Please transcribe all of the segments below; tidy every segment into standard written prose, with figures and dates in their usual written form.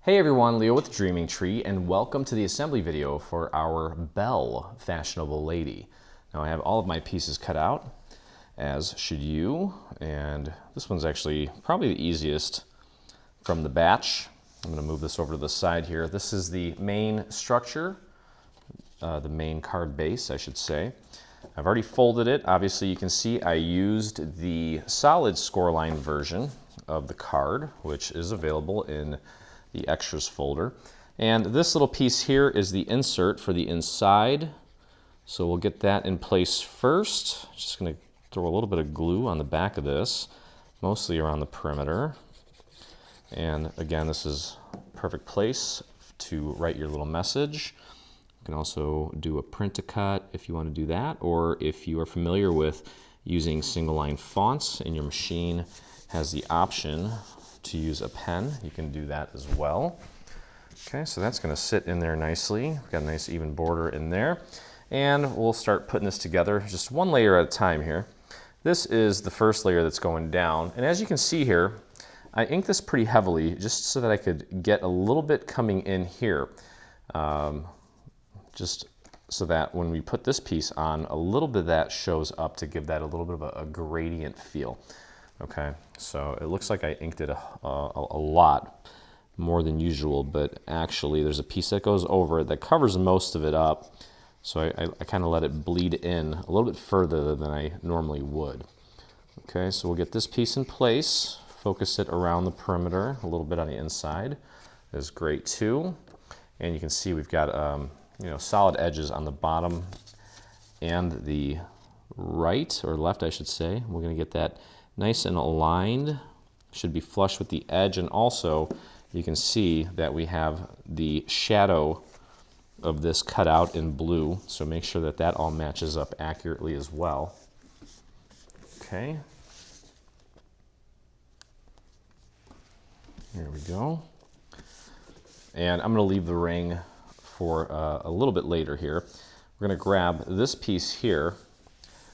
Hey everyone, Leo with Dreaming Tree, and welcome to the assembly video for our Belle fashionable lady. Now I have all of my pieces cut out, as should you, and this one's actually probably the easiest from the batch. I'm going to move this over to the side here. This is the main structure, the main card base, I should say. I've already folded it. Obviously you can see I used the solid scoreline version of the card, which is available in the extras folder. And this little piece here is the insert for the inside. So we'll get that in place first. Just going to throw a little bit of glue on the back of this, mostly around the perimeter. And again, this is a perfect place to write your little message. You can also do a print to cut if you want to do that, or if you are familiar with using single line fonts and your machine has the option to use a pen, you can do that as well. Okay, so that's going to sit in there nicely. We've got a nice even border in there. And we'll start putting this together just one layer at a time here. This is the first layer that's going down. And as you can see here, I inked this pretty heavily just so that I could get a little bit coming in here. Just so that when we put this piece on, a little bit of that shows up to give that a little bit of a gradient feel. Okay, so it looks like I inked it a lot more than usual, but actually there's a piece that goes over it that covers most of it up. So I kind of let it bleed in a little bit further than I normally would. Okay, so we'll get this piece in place, focus it around the perimeter, a little bit on the inside. That's great too. And you can see we've got solid edges on the bottom and the right, or left I should say. We're going to get that nice and aligned, should be flush with the edge, and also you can see that we have the shadow of this cut out in blue, so make sure that that all matches up accurately as well. Okay, here we go. And I'm going to leave the ring for a little bit later here. We're going to grab this piece here.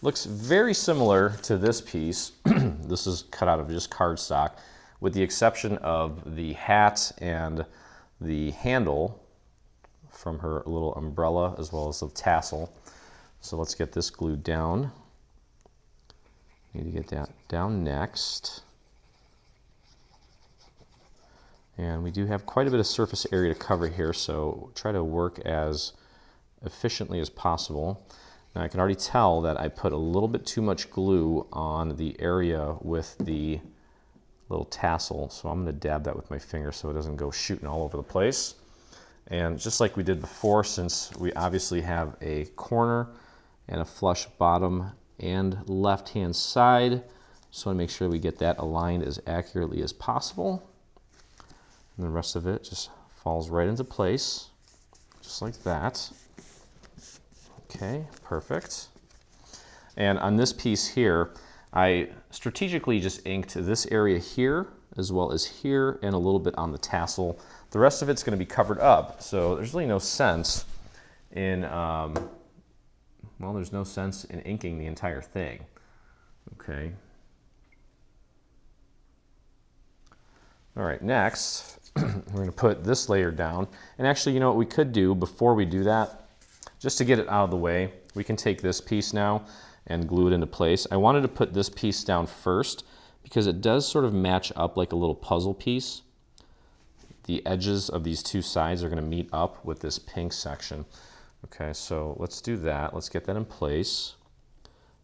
Looks very similar to this piece. This is cut out of just cardstock, with the exception of the hat and the handle from her little umbrella, as well as the tassel. So let's get this glued down. Need to get that down next. And we do have quite a bit of surface area to cover here, so try to work as efficiently as possible. Now I can already tell that I put a little bit too much glue on the area with the little tassel, so I'm going to dab that with my finger so it doesn't go shooting all over the place. And just like we did before, since we obviously have a corner and a flush bottom and left hand side, just want to make sure we get that aligned as accurately as possible. And the rest of it just falls right into place, just like that. Okay, perfect. And on this piece here, I strategically just inked this area here, as well as here, and a little bit on the tassel. The rest of it's going to be covered up, so there's really no sense in, there's no sense in inking the entire thing. Okay. All right, next, we're going to put this layer down. And actually, you know what we could do before we do that? Just to get it out of the way, we can take this piece now and glue it into place. I wanted to put this piece down first because it does sort of match up like a little puzzle piece. The edges of these two sides are going to meet up with this pink section. Okay, so let's do that. Let's get that in place.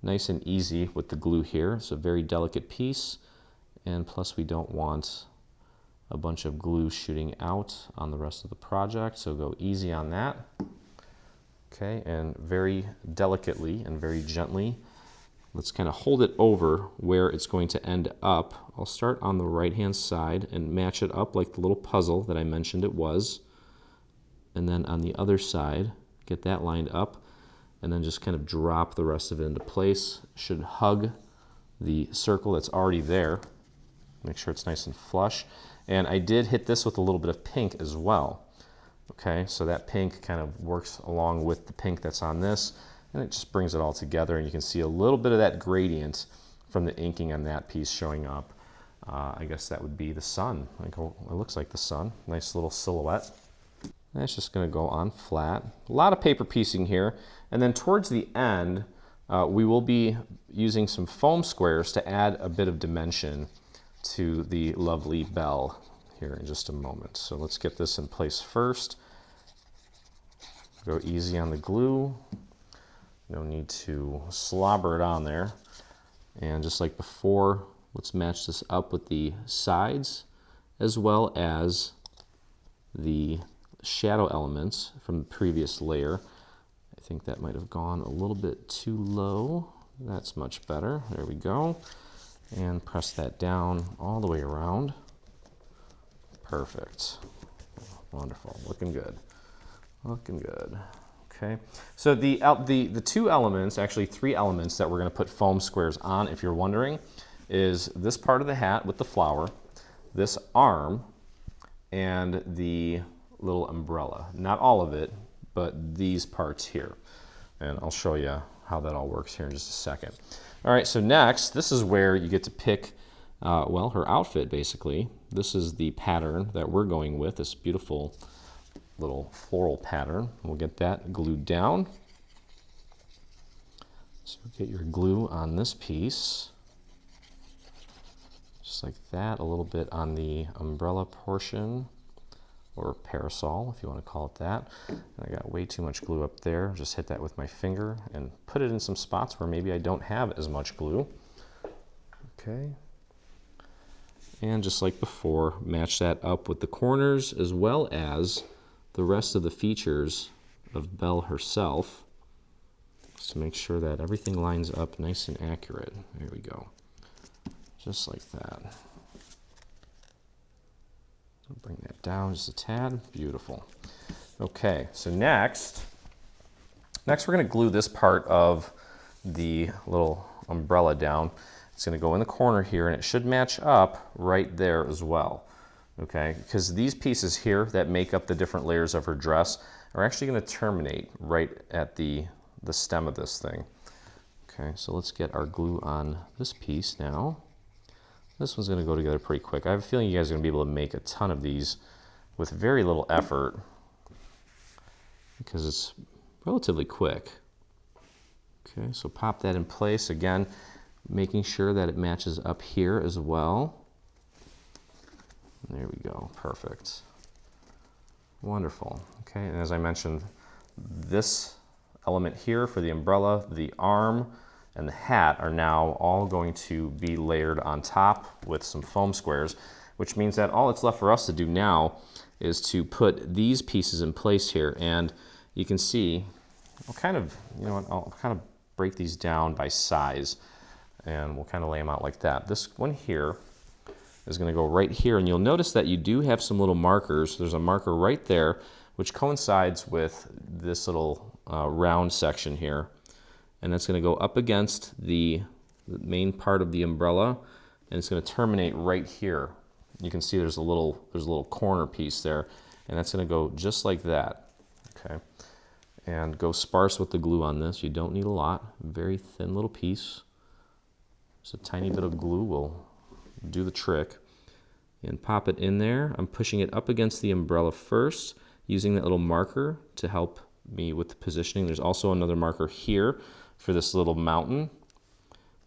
Nice and easy with the glue here. It's a very delicate piece, and plus we don't want a bunch of glue shooting out on the rest of the project, so go easy on that. Okay, and very delicately and very gently, let's kind of hold it over where it's going to end up. I'll start on the right hand side and match it up like the little puzzle that I mentioned it was. And then on the other side, get that lined up, and then just kind of drop the rest of it into place. Should hug the circle that's already there. Make sure it's nice and flush. And I did hit this with a little bit of pink as well. Okay, so that pink kind of works along with the pink that's on this, and it just brings it all together, and you can see a little bit of that gradient from the inking on that piece showing up I guess that would be the sun. Like, oh, it looks like the sun. Nice little silhouette. That's just going to go on flat. A lot of paper piecing here. And then towards the end, we will be using some foam squares to add a bit of dimension to the lovely Belle here in just a moment. So let's get this in place first. Go easy on the glue. No need to slobber it on there. And just like before, let's match this up with the sides as well as the shadow elements from the previous layer. I think that might have gone a little bit too low. That's much better. There we go. And press that down all the way around. Perfect. Wonderful. Looking good. Looking good. Okay. So the two elements, actually three elements that we're going to put foam squares on, if you're wondering, is this part of the hat with the flower, this arm, and the little umbrella. Not all of it, but these parts here. And I'll show you how that all works here in just a second. All right, so next, this is where you get to pick, well, her outfit, basically. This is the pattern that we're going with, this beautiful little floral pattern. We'll get that glued down. So get your glue on this piece. Just like that, a little bit on the umbrella portion, or parasol, if you want to call it that. I got way too much glue up there. Just hit that with my finger and put it in some spots where maybe I don't have as much glue. Okay. And just like before, match that up with the corners as well as the rest of the features of Belle herself, just to make sure that everything lines up nice and accurate. There we go. Just like that. I'll bring that down just a tad. Beautiful. Okay, so next we're going to glue this part of the little umbrella down. It's going to go in the corner here, and it should match up right there as well. Okay, because these pieces here that make up the different layers of her dress are actually going to terminate right at the stem of this thing. Okay, so let's get our glue on this piece now. This one's going to go together pretty quick. I have a feeling you guys are going to be able to make a ton of these with very little effort because it's relatively quick. Okay, so pop that in place again, making sure that it matches up here as well. There we go, perfect. Wonderful. Okay, and as I mentioned, this element here for the umbrella, the arm, and the hat are now all going to be layered on top with some foam squares, which means that all that's left for us to do now is to put these pieces in place here. And you can see, I'll kind of break these down by size, and we'll kind of lay them out like that. This one here is going to go right here, and you'll notice that you do have some little markers. There's a marker right there, which coincides with this little round section here. And that's going to go up against the main part of the umbrella, and it's going to terminate right here. You can see there's a little corner piece there, and that's going to go just like that. Okay, and go sparse with the glue on this. You don't need a lot. Very thin little piece. Just a tiny bit of glue will do the trick. And pop it in there. I'm pushing it up against the umbrella first, using that little marker to help me with the positioning. There's also another marker here for this little mountain.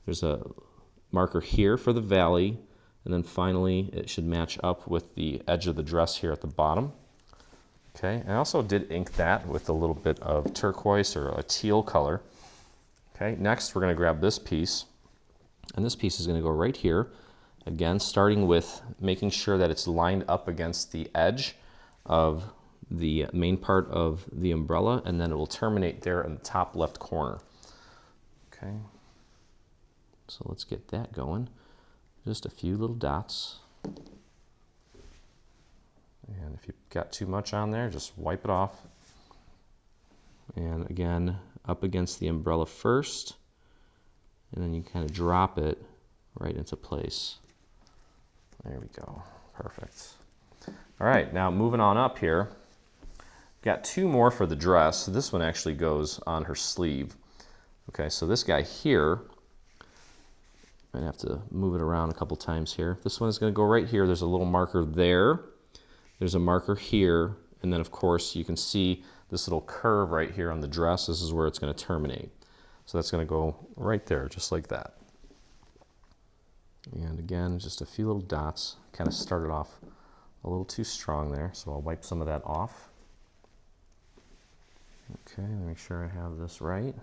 There's a marker here for the valley, and then finally it should match up with the edge of the dress here at the bottom. Okay, I also did ink that with a little bit of turquoise or a teal color. Okay, next we're going to grab this piece, and this piece is going to go right here. Again, starting with making sure that it's lined up against the edge of the main part of the umbrella, and then it will terminate there in the top left corner. Okay, so let's get that going. Just a few little dots. And if you've got too much on there, just wipe it off. And again, up against the umbrella first, and then you kind of drop it right into place. There we go, perfect. All right, now moving on up here, got two more for the dress. So this one actually goes on her sleeve. Okay, so this guy here, Might have to move it around a couple times here. This one is going to go right here. There's a little marker there. There's a marker here. And then, of course, you can see this little curve right here on the dress. This is where it's going to terminate. So that's going to go right there, just like that. And again, just a few little dots. Kind of started off a little too strong there, so I'll wipe some of that off. Okay, let me make sure I have this right.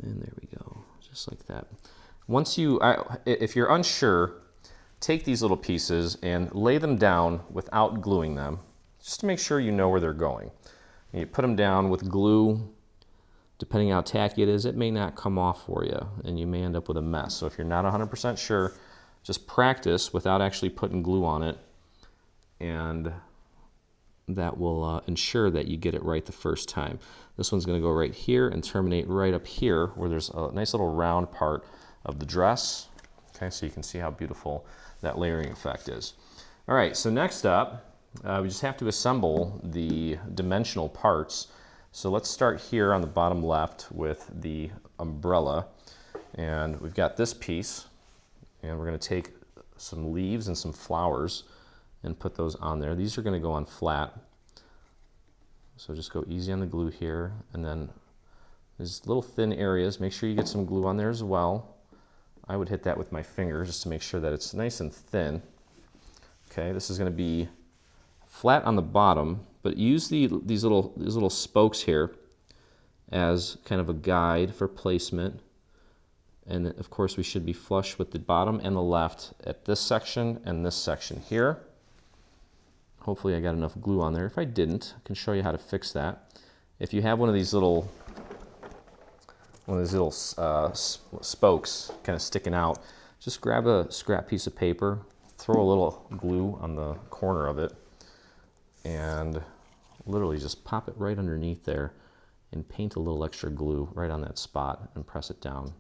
And there we go, just like that. Once you, if you're unsure, take these little pieces and lay them down without gluing them, just to make sure you know where they're going. And you put them down with glue. Depending how tacky it is, it may not come off for you, and you may end up with a mess. So if you're not 100% sure, just practice without actually putting glue on it, and that will ensure that you get it right the first time. This one's going to go right here and terminate right up here where there's a nice little round part of the dress. Okay, so you can see how beautiful that layering effect is. All right, so next up, we just have to assemble the dimensional parts. So let's start here on the bottom left with the umbrella. And we've got this piece, and we're going to take some leaves and some flowers and put those on there. These are going to go on flat. So just go easy on the glue here, and then these little thin areas, make sure you get some glue on there as well. I would hit that with my finger just to make sure that it's nice and thin. Okay, this is going to be flat on the bottom, but use these little spokes here as kind of a guide for placement. And of course we should be flush with the bottom and the left at this section and this section here. Hopefully I got enough glue on there. If I didn't, I can show you how to fix that. If you have one of these little spokes kind of sticking out, just grab a scrap piece of paper, throw a little glue on the corner of it, and literally just pop it right underneath there and paint a little extra glue right on that spot and press it down.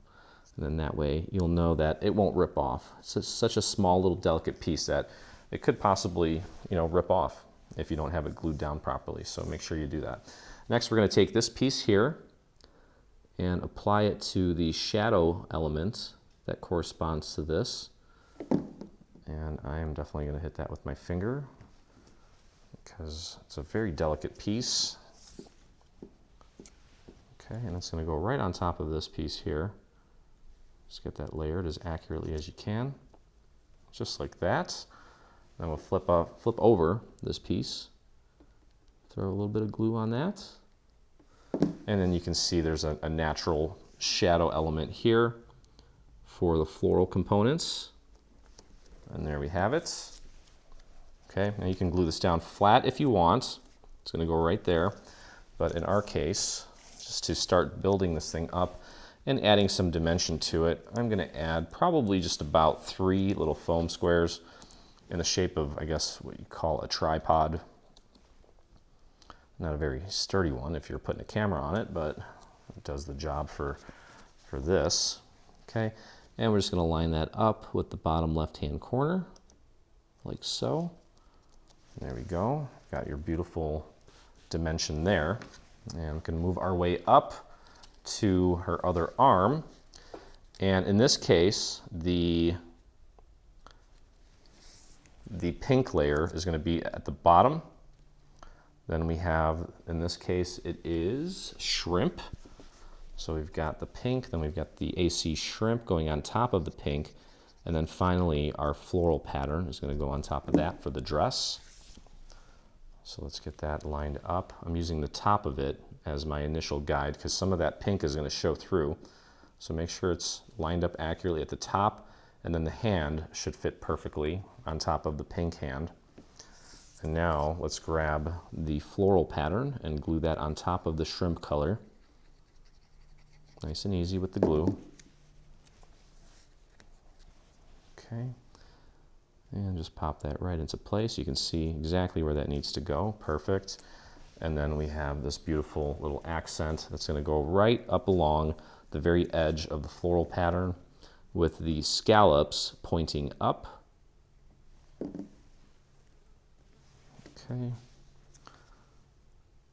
And then that way you'll know that it won't rip off. It's such a small little delicate piece that it could possibly, rip off if you don't have it glued down properly. So make sure you do that. Next, we're going to take this piece here and apply it to the shadow element that corresponds to this. And I am definitely going to hit that with my finger because it's a very delicate piece. Okay, and it's going to go right on top of this piece here. Just get that layered as accurately as you can, just like that. Then we'll flip over this piece, throw a little bit of glue on that, and then you can see there's a natural shadow element here for the floral components. And there we have it. Okay, now you can glue this down flat if you want. It's going to go right there. But in our case, just to start building this thing up and adding some dimension to it, I'm going to add probably just about 3 little foam squares in the shape of, I guess, what you call a tripod. Not a very sturdy one if you're putting a camera on it, but it does the job for this. Okay, and we're just going to line that up with the bottom left-hand corner, like so. There we go. Got your beautiful dimension there. And we can move our way up to her other arm. And in this case, the pink layer is going to be at the bottom. Then we have, in this case, it is shrimp. So we've got the pink, then we've got the AC shrimp going on top of the pink, and then finally our floral pattern is going to go on top of that for the dress. So let's get that lined up. I'm using the top of it as my initial guide because some of that pink is going to show through. So make sure it's lined up accurately at the top, and then the hand should fit perfectly on top of the pink hand. And now let's grab the floral pattern and glue that on top of the shrimp color. Nice and easy with the glue. Okay. And just pop that right into place. You can see exactly where that needs to go. Perfect. And then we have this beautiful little accent that's going to go right up along the very edge of the floral pattern with the scallops pointing up. Okay.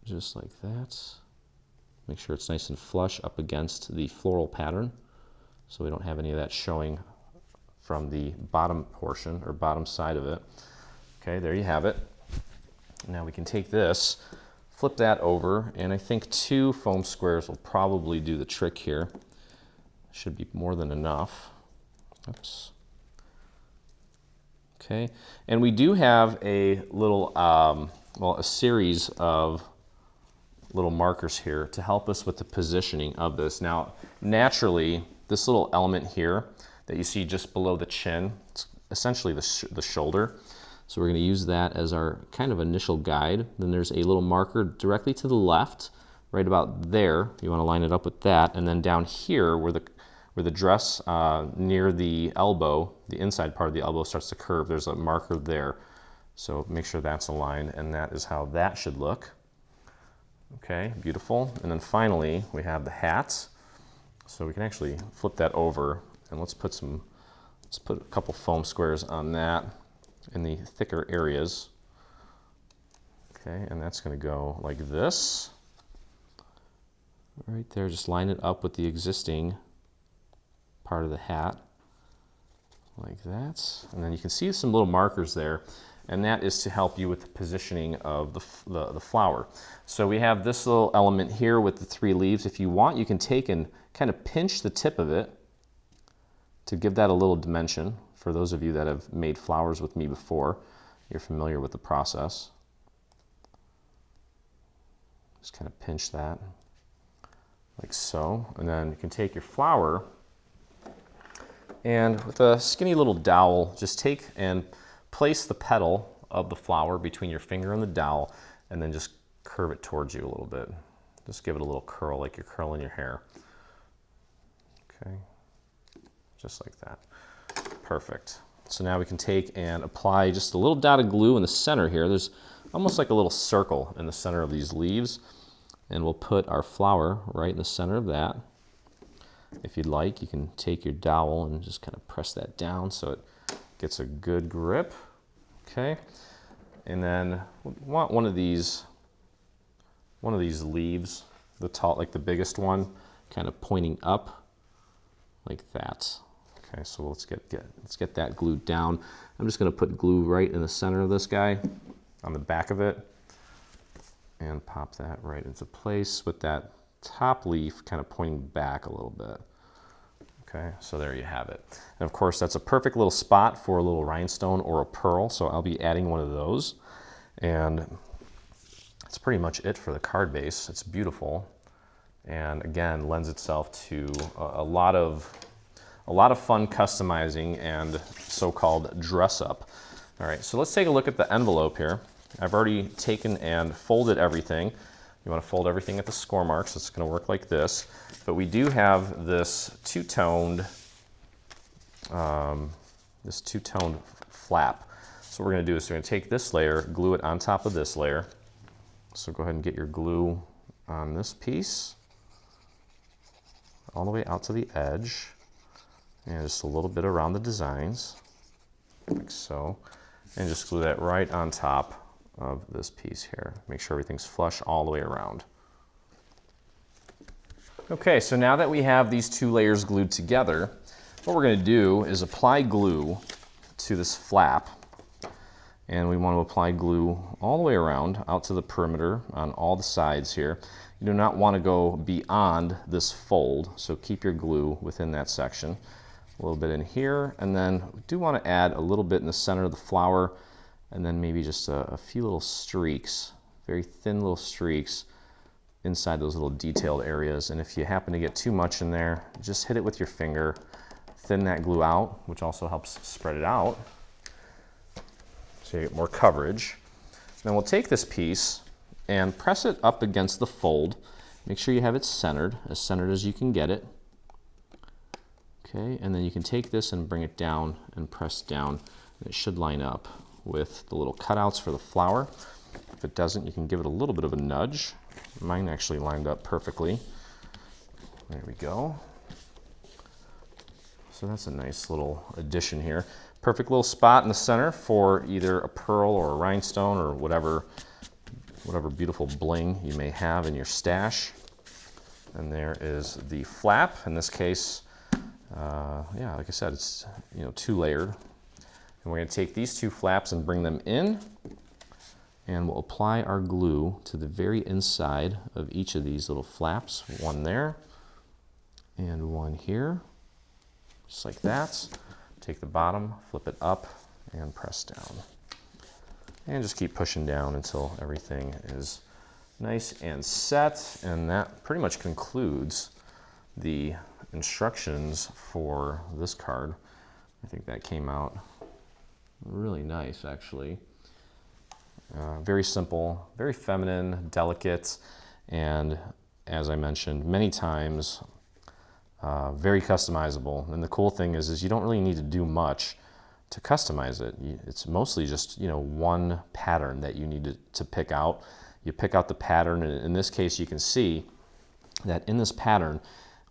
Just like that. Make sure it's nice and flush up against the floral pattern so we don't have any of that showing from the bottom portion or bottom side of it. Okay, there you have it. Now we can take this, flip that over, and I think 2 foam squares will probably do the trick here. Should be more than enough. Oops. Okay, and we do have a little, a series of little markers here to help us with the positioning of this. Now, naturally, this little element here that you see just below the chin, it's essentially the shoulder. So we're going to use that as our kind of initial guide. Then there's a little marker directly to the left, right about there. You want to line it up with that. And then down here where the dress near the elbow, the inside part of the elbow starts to curve, there's a marker there. So make sure that's aligned, and that is how that should look. Okay, beautiful. And then finally, we have the hat. So we can actually flip that over, and let's put a couple foam squares on that in the thicker areas. Okay, and that's going to go like this. Right there, just line it up with the existing part of the hat, like that. And then you can see some little markers there, and that is to help you with the positioning of the flower. So we have this little element here with the 3 leaves. If you want, you can take and kind of pinch the tip of it to give that a little dimension. For those of you that have made flowers with me before, you're familiar with the process. Just kind of pinch that, like so. And then you can take your flower, and with a skinny little dowel, just take and place the petal of the flower between your finger and the dowel, and then just curve it towards you a little bit. Just give it a little curl like you're curling your hair. Okay, just like that. Perfect. So now we can take and apply just a little dot of glue in the center here. There's almost like a little circle in the center of these leaves, and we'll put our flower right in the center of that. If you'd like, you can take your dowel and just kind of press that down so it gets a good grip. Okay, and then we want one of these leaves, the tall, like the biggest one, kind of pointing up like that. Okay, so let's get that glued down. I'm just going to put glue right in the center of this guy, on the back of it, and pop that right into place with that top leaf kind of pointing back a little bit. Okay, so there you have it. And of course, that's a perfect little spot for a little rhinestone or a pearl, so I'll be adding one of those. And that's pretty much it for the card base. It's beautiful, and again, lends itself to a lot of fun customizing and so-called dress up. All right, so let's take a look at the envelope here. I've already taken and folded everything. You want to fold everything at the score marks. It's going to work like this. But we do have this two-toned flap. So what we're going to do is we're going to take this layer, glue it on top of this layer. So go ahead and get your glue on this piece all the way out to the edge. And just a little bit around the designs, like so. And just glue that right on top of this piece here. Make sure everything's flush all the way around. Okay, so now that we have these 2 layers glued together, what we're going to do is apply glue to this flap. And we want to apply glue all the way around, out to the perimeter on all the sides here. You do not want to go beyond this fold, so keep your glue within that section. A little bit in here, and then we do want to add a little bit in the center of the flower, and then maybe just a few little streaks, very thin little streaks inside those little detailed areas. And if you happen to get too much in there, just hit it with your finger, thin that glue out, which also helps spread it out so you get more coverage. Then we'll take this piece and press it up against the fold. Make sure you have it centered as you can get it. Okay, and then you can take this and bring it down and press down, and it should line up with the little cutouts for the flower. If it doesn't, you can give it a little bit of a nudge. Mine actually lined up perfectly. There we go. So that's a nice little addition here. Perfect little spot in the center for either a pearl or a rhinestone or whatever beautiful bling you may have in your stash. And there is the flap. In this case, yeah, like I said, it's 2-layered. And we're going to take these 2 flaps and bring them in, and we'll apply our glue to the very inside of each of these little flaps. One there, and one here, just like that. Take the bottom, flip it up, and press down. And just keep pushing down until everything is nice and set. And that pretty much concludes the instructions for this card. I think that came out really nice, actually. Very simple, very feminine, delicate, and as I mentioned many times, very customizable. And the cool thing is you don't really need to do much to customize it. It's mostly just one pattern that you need to pick out. You pick out the pattern, and in this case you can see that in this pattern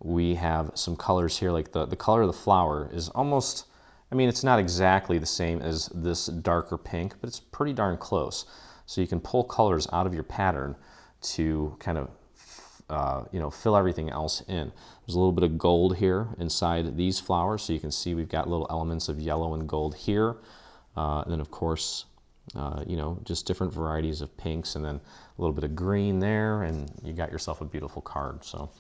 we have some colors here, like the color of the flower is almost, I mean, it's not exactly the same as this darker pink, but it's pretty darn close. So you can pull colors out of your pattern to kind of fill everything else in. There's a little bit of gold here inside these flowers, so you can see we've got little elements of yellow and gold here. And then of course, just different varieties of pinks, and then a little bit of green there, and you got yourself a beautiful card. So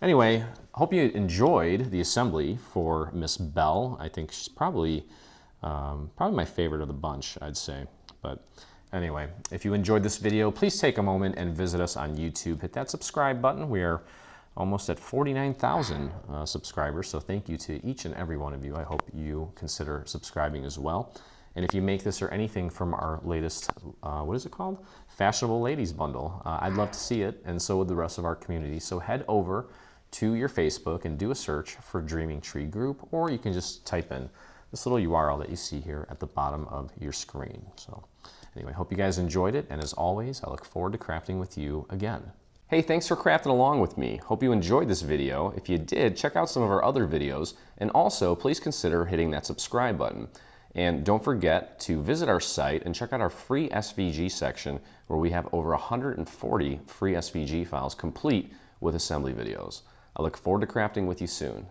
anyway, hope you enjoyed the assembly for Miss Belle. I think she's probably my favorite of the bunch, I'd say. But anyway, if you enjoyed this video, please take a moment and visit us on YouTube. Hit that subscribe button. We are almost at 49,000 subscribers, so thank you to each and every one of you. I hope you consider subscribing as well. And if you make this or anything from our latest, what is it called? Fashionable Ladies Bundle, I'd love to see it, and so would the rest of our community. So head over to your Facebook and do a search for Dreaming Tree Group, or you can just type in this little URL that you see here at the bottom of your screen. So anyway, hope you guys enjoyed it, and as always, I look forward to crafting with you again. Hey, thanks for crafting along with me. Hope you enjoyed this video. If you did, check out some of our other videos, and also please consider hitting that subscribe button. And don't forget to visit our site and check out our free SVG section, where we have over 140 free SVG files complete with assembly videos. I look forward to crafting with you soon.